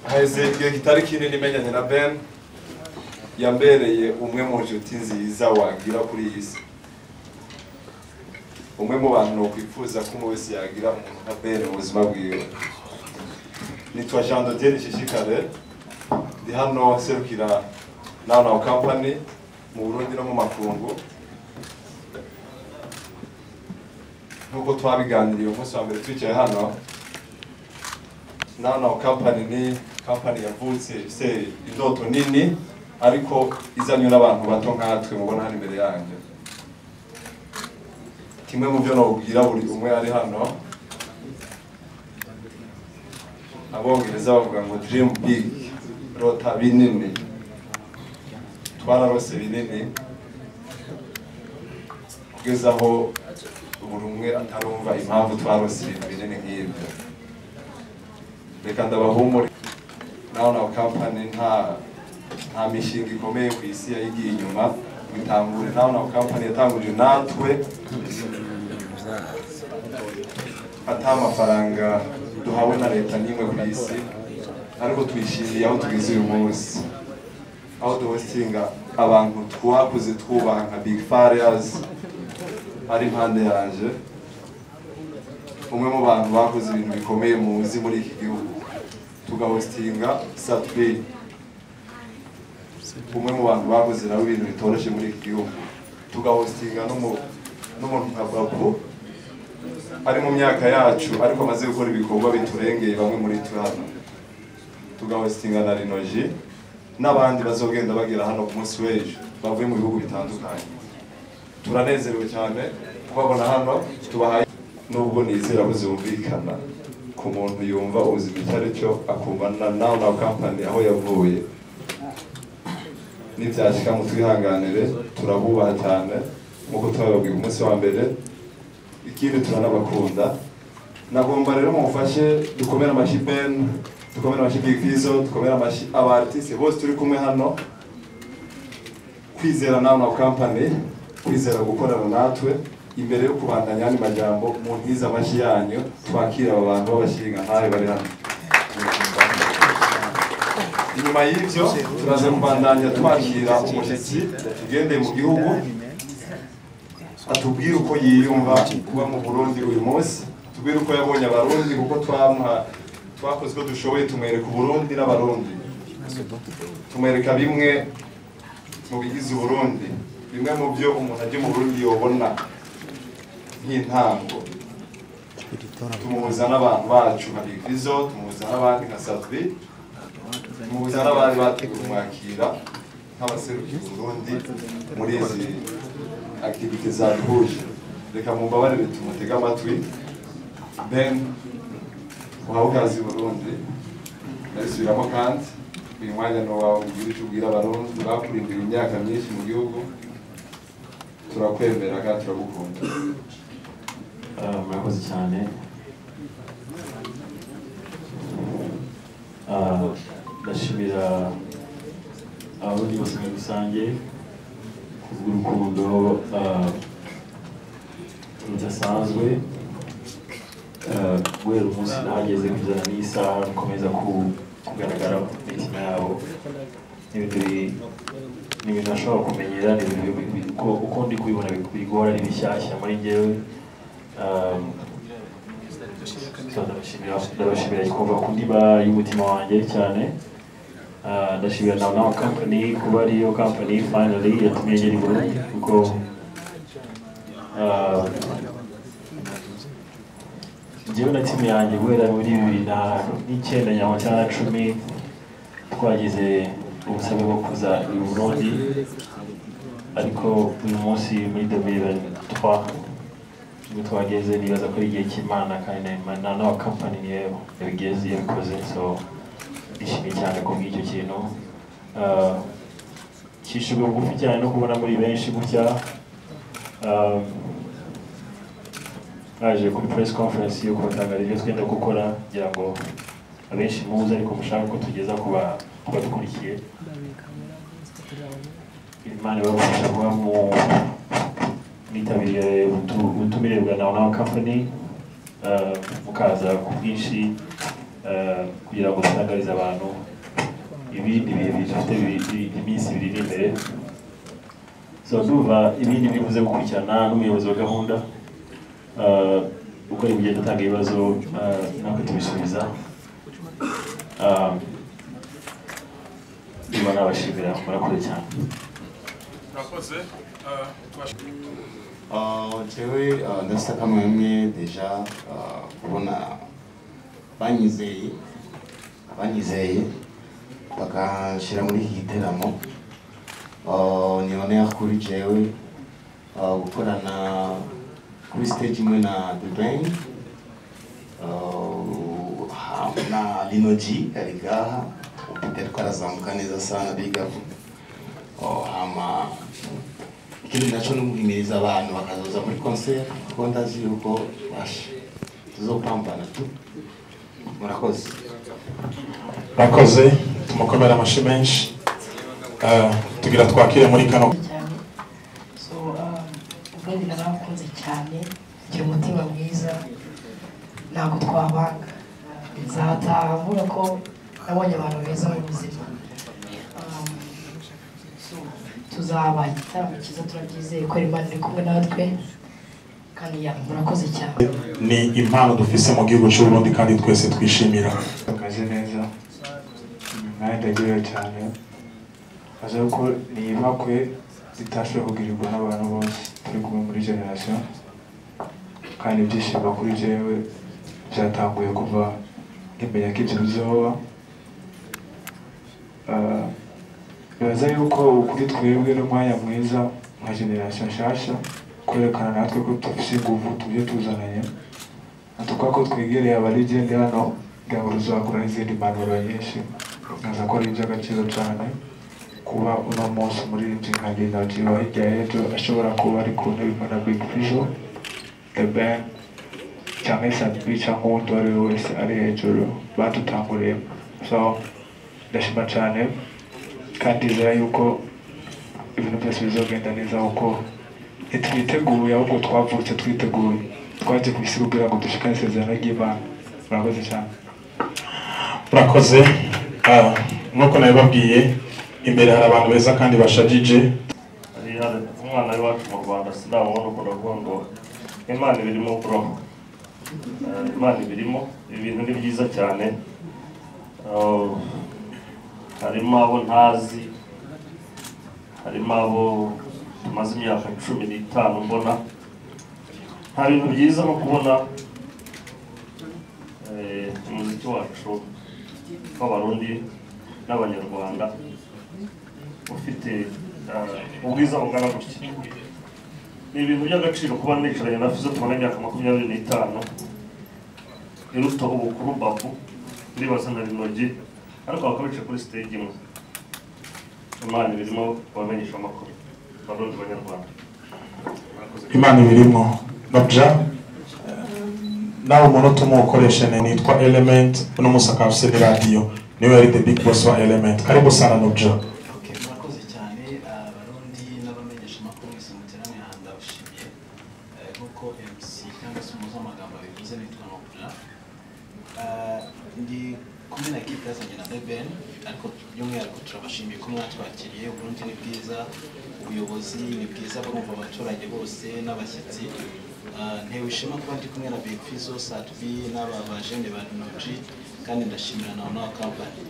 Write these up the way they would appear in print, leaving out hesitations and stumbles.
haheze igihe kitari kinini menyanye na Ben yambereye umwe mu nshuti nziza wagira kuri iyi si, umwe mu bantu nokwifuza ko umuntu wese yagira umuntu nka Ben mu buzima bwiwe. Nitwa Jean de Dieu Nishishikare, ndi hano serukira Now Company mu Burundi no mu makungu. Nkuko twabiganiriye umunsi wa mbere twicaye hano, Now Company ni company yavutse ifite indoto nini ariko izanywe n'abantu bato nkatwe mubona hano imbere yanjye. Kimwe mu byo nobwira buri umwe ari hano, abongereza bavuga ngo dream big, rota binini. Twararose binini kugeza aho buri umwe atarumva impamvu twarose ibintu binini nk'ibyo. Reka ndabahumure, Now Company nta mishinga ikomeye ku isi yayigiye inyuma bitangure. Now Company yatanguje natwe ata amafaranga duhawe na leta n'imwe ku isi, ariko twishimiye aho tugeze uyu munsi, aho duhostinga abantu twakuze twubaha nka Big Farias ari impande yanje, umwe mu bantu bakoze ibintu bikomeye muzi muri iki gihugu, tugahostinga Satbi, umwe mu bantu bakoze nawe ibintu bitoroshye muri iki gihugu, tugahostinga n'umuntu nka Babu ari mu myaka yacu ariko amaze gukora ibikorwa biturengeye bamwe muri twe hano, tugahostinga na Rinoji n'abandi bazogenda bagera hano ku munsi w'ejo bavuye mu bihugu bitandukanye. Turanezerewe cyane kubabona hano, tubahaye nubwo nizera buzumvikana ku muntu yumva ubuzima icyo ari cyo akumva na Now Company aho yavuye. Nibyashika mutwihanganire, turabubaha cyane nk'uko twababwiye umunsi wa mbere, ikindi turanabakunda. Nagomba rero mumufashe dukomere amashyi Ben, dukomere amashyi Big Fizzo, dukomere amashyi abartiste bose turi kumwe hano, kwizera Now Company, kwizera gukorana natwe. Imbere yo kubandanya andi majambo mu ntiza amashyi yanyu, twakira aba bantu b'abashinga ntawe bari hano. Inyuma y'ibyo turaza kubandanya twakira umushyitsi tugendeye mu gihugu atubwire uko yiyumva kuba mu Burundi uyu munsi, tubwire uko yabonye abarundi, kuko twakoze ko dushoboye tumwereka Uburundi n'abarundi, tumwereka bimwe mu bigize Uburundi, bimwe mu byo umuntu ajya mu Burundi yobona nk'intango. Tumuhuza n'abantu bacu nka Big Fizzo, tumuhuza n'abandi nka Satbi, tumuhuza n'abandi bateguye kumwakira nk'abaserukiye Burundi muri izi activite zaduhuje. Reka mumbabarire tumutege amatwi. Ben, uhawe ukazi Burundi, ndabisubiramo kandi uyu mwanya ni wawe ugira icyo ubwira abarundi bakurindiye imyaka myinshi mu gihugu. Turakwemera kandi turagukunda. Murakoze cyane. Ndashimira abarundi bose muri rusange kubw'urukundo rudasanzwe, guhera umunsi nahageze kugeza n'isaha mukomeza kugaragara mu mitima yabo. Ni ibintu nashobora kumenyera, ni ibintu uko ndi kubibona bigora, ari bishyashya muri njyewe. Ndabashimira kuva ku ndiba y'umutima wanjye cyane. Ndashimira Now Company kuba ariyo company finally yatumye ngera i Burundi, kuko njyewe na timu yanjye guhera muri 2009 nyuma cyangwa 10 twagize ubusabe bwo kuza i Burundi, ariko uyu munsi muri 2023 twageze, nibaza ko ari igihe cy'Imana kandi na Now Company niyo yabigeze yabikoze. So ndishimye cyane ko bw'icyo kintu cyishubwe bugufi cyane no kubona muri benshi gutya baje kuri press conference yo kubatangaza ibyo twenda gukora, kugira ngo abenshi muze ariko mushaka ko tugeza kuba dukurikiye. Imana ibafasha kuba mwitabiriye ubutumire bwa Now Company, mukaza ku bwinshi kugira ngo dutangarize abantu ibindi bihe bifite iminsi 2 iri imbere. So duva ibindi bivuze gukurikirana n'umuyobozi wa gahunda uko ari kugenda atanga ibibazo nako tubisubiza. Niba nabashimira murakoze cyane. Murakoze. Jewe ndafite akamwemwe deja kubona banyizeye bakashira muri iki giteramo. Nione kuri jewe gukorana kuri stage imwe na BiG na Linoji arigaha Peter karazamuka neza sana bigavu. Hama ikindi naco n'umuhimiriza abantu bakazoza muri concert kuko ndazi yuko tuzopambana tu. Murakoze. Murakoze, tumukomera amashi menshi. Tugira twakire muri kano. So ubwo narakunze cyane, gira umutima mwiza, ntabwo twabanga. Nzataha mvuga ko nabonye abantu beza mu buzima. Tuzaba igitaramo cyiza turabyizeye ko Imana iri kumwe natwe kandi murakoze cyane. Ni impano dufise mu gihugu cy'u Burundi kandi twese twishimira. Akaze neza ndagiye cyane aje ko ni bakwe zitashoboye kugirirwa n'abantu bose turi kumwe muri generation kandi ibyishimo kuri jewe byatanguye kuva nkimenya ko ibyo bizoba. Bibaza yuko ukuri twebwe n'umwanya mwiza nka generation nshasha kwerekana natwe ko dufise ingufu tubyo tuzananye natuka ko twegereye abalegende hano kugira ngo tuzakora n'izindi mpanuro nyinshi. Nkaza ko ari iby'agaciro cyane kuba uno munsi muri nka Linoji wa hirya y'ejo ashobora kuba ari ku ntebe na Big Fizzo the band cyangwa se cyangwa undi uwo ari we wese ari hejuru badutanguriye. So ndashima cyane kandi nizera yuko ibintu byose bizogenda neza kuko twiteguye ahubwo twavutse twiteguye twaje ku isi kugira ngo dushikane isezerano ry'Imana. Murakoze cyane. Murakoze. Nkuko nabibabwiye imbere hari abantu beza kandi bashajije. Umwana wacu mu Rwanda sinabona uko ndavuga ngo Imana birimo bro. Imana birimo ibintu ni byiza cyane. Harimo abo ntazi, harimo abo tumaze imyaka 15 mbona. Nta bintu byiza no kubona umuziki wacu w'Abarundi n'Abanyarwanda ufite ubwiza bungana gutya. Ni ibintu by'agaciro kuba nicaranye na Fizzo tubona imyaka 25 iruta ubukuru babu ndibaza na Linoji ariko bakabica kuri stage imwe. Imana birimo bamenyesha amakuru Barundi Banyarwanda. Imana birimo babja nawe umuntu tumukoresha nitwa Element uno musaka ufise radio niwe ari the big boss wa Element. Karibu sana nobja. Okay, murakoze cyane Abarundi n'abamenyesha amakuru mwese muterane handa bashimiye nkuko MC cyangwa se umuzo amagambo bivuze nitwa nobja. Ndi kumwe na equipe yazanye na BiG ariko by'umwihariko turabashimiye ko mwatwakiriye. Uburundi ni bwiza, ubuyobozi ni bwiza, barumva abaturage bose n'abashyitsi. Ntewe ishema kuba ndi kumwe na Big Fizzo Satbi n'aba bajene ba Linoji kandi ndashimira na company.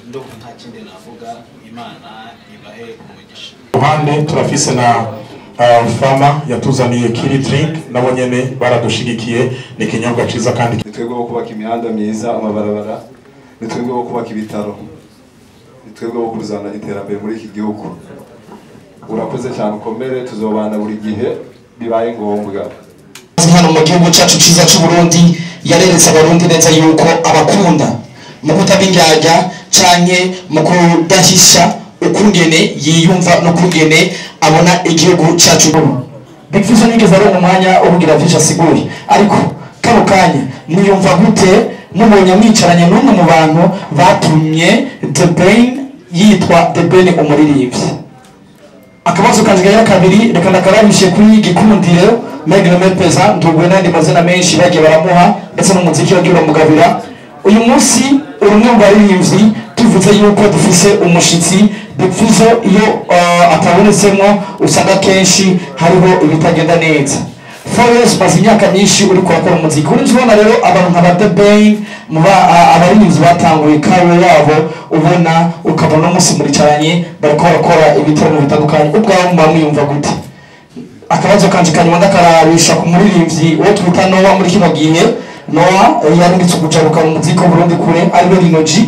Ndumva nta kindi navuga, Imana ibahe umugisha. Ruhande turafise na Fama yatuzaniye kiri drink nabo nyene baradushigikiye. Ni kinyobwa ciza kandi nitwebwe bo kubaka imihanda myiza amabarabara, nitwebwe bo kubaka ibitaro, nitwebwe bo kuzana iterambere muri iki gihugu. Urakoze cyane ukomere, tuzobana buri gihe bibaye ngombwa. Hano mu gihugu cyacu cyiza cy'u Burundi yareretse Abarundi neza yuko abakunda mu kutabinjyajya canke mu kudahisha ukungene yiyumva no kungene abona igihugu cyacu. Big Fizzo nigeze ari umwanya ubugira vyinshi asiguri ariko kano kanya niyumva gute mubonye mwicaranye n'umwe mu bantu batumye The Brain yitwa The Brain umuririmbyi. Akabazo kanziga kabiri reka ndakarabishe kuri Gikundiro Megre Mepeza ndugwe nandi mazina menshi bagiye baramuha ndetse n'umuziki wagiye uramugabira uyu munsi urumwe mu baririmbyi tuvuze yuko dufise umushitsi Big Fizzo iyo atabonetsemo usanga kenshi hariho ibitagenda neza. Forest maze imyaka myinshi uri kurakora umuziki uri ubona rero abantu nka ba BiG abaririmbyi batanguye kare yabo ubona ukabona umunsi muricaranye bariko barakora ibitaramo bitandukanye ubwawe mwamwiyumva gute? Akabazo kanje kanyuma ndakarabisha ku muririmbyi wo twita Noah muri kino gihe. Noah yarinditse kujaruka mu muziki wa Burundi kure ariwe Rinoji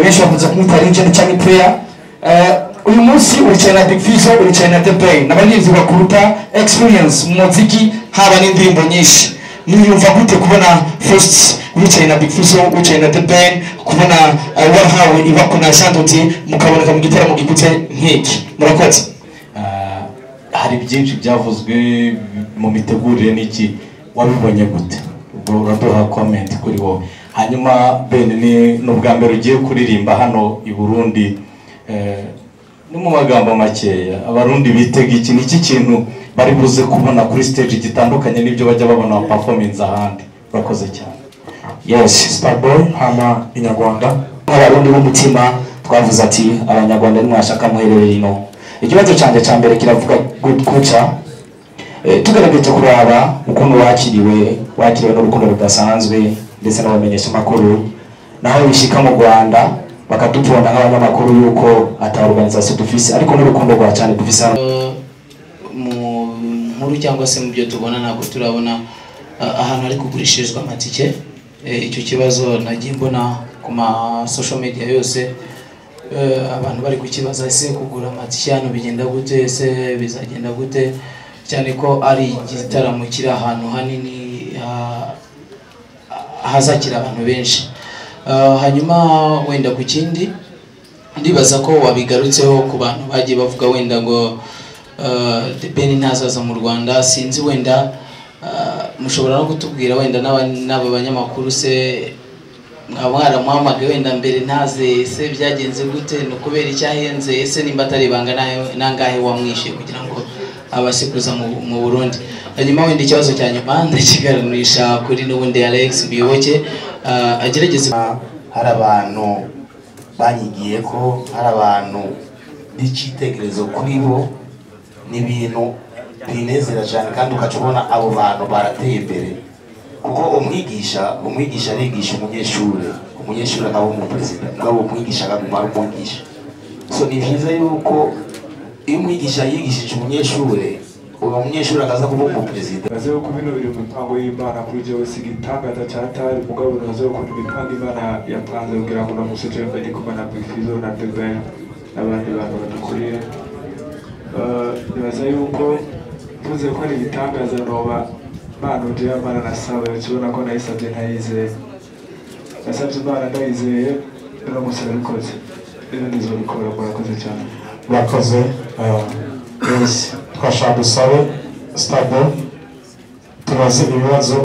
benshi bavuze kumwita legend cyangwa player. Uyu munsi uricaye na Big Fizzo uricaye na BiG n'abaririmbyi bakuruta experience mu muziki haba n'indirimbo nyinshi. Niyumva gute kubona first wicaye na Big Fizzo wicaye na BiG kubona wahawe ibakuna shandote mukaboneka mu gitaramo gikutse nk'iki? Murakoze. Hari byinshi byavuzwe mu mitegurire n'iki wabibonye gute? Uraduha comment kuri wowe. Hanyuma Ben ni n'ubwa mbere ugiye kuririmba hano i Burundi, ni mu magambo makeya abarundi bitega iki niki kintu bari buze kubona kuri stage gitandukanye n'ibyo bajya babona performance ahandi? Urakoze cyane. Yes, Starboy hama inyarwanda abarundi b'umutima twavuze ati abanyarwanda nimwashaka muherereye ino. Ikibazo cyanje cya mbere kiravuga guca tugerageje kuraba ukuntu wakiriwe n'urukundo rudasanzwe ndetse n'abamenyesha makuru naho bishika mu Rwanda bakatubona nk'abanyamakuru yuko ata organisation dufise ariko n'urukundo rwa cyane dufise mu nkuru cyangwa se mu byo tubona ntabwo turabona ahantu ari kugurishirizwa amatike. Icyo kibazo nagiye mbona ku ma social media yose abantu bari kukibaza ese kugura amatike hano bigenda gute, ese bizagenda gute, cyane ko ari igitaramo kiri ahantu hanini hazakira abantu benshi. Hanyuma wenda ku kindi ndibaza ko wabigarutseho ku bantu bagiye bavuga wenda ngo Ben ntazaza mu Rwanda. Sinzi wenda mushobora no kutubwira wenda n'aba banyamakuru se mwaramuhamagaye wenda mbere ntaze, se byagenze gute, no kubera icyahenze, ese nimba atari banga nangahe wamwishe kugira ngo abasekuza mu Burundi. Hanyuma wenda ikibazo cya nyuma ndakiganisha kuri n'ubundi Alex Biyoboke agerageze. Hari abantu banyigiye ko hari abantu b'icitegererezo kuri bo n'ibintu binezera cyane kandi ukacubona abo bantu barateye imbere kuko umwigisha arigisha umunyeshuri akaba umuperezida mugabo umwigisha akaguma umwigisha. So ni byiza yuko iyo umwigisha yigishije umunyeshuri uwo munyeshuri akaza kuba umuperezida. Baze ko bino biri mu mpango y'Imana kuri jewe sigitangaza cyatari mugabo nazo ko imipanga Imana yapanze kugira ngo namusije mbere kumwe na Big Fizzo na BiG n'abandi bantu badukuriye. Nibaza yuko tuze ko ari ibitangaza noba banuje Imana nasawe ukibona ko nayisabye ntayizeye. Nasabye Imana ndayizeye n'umusore bikoze. Rero nizobikora murakoze cyane. bakoze twashaka dusabe Starboy tubaze ibibazo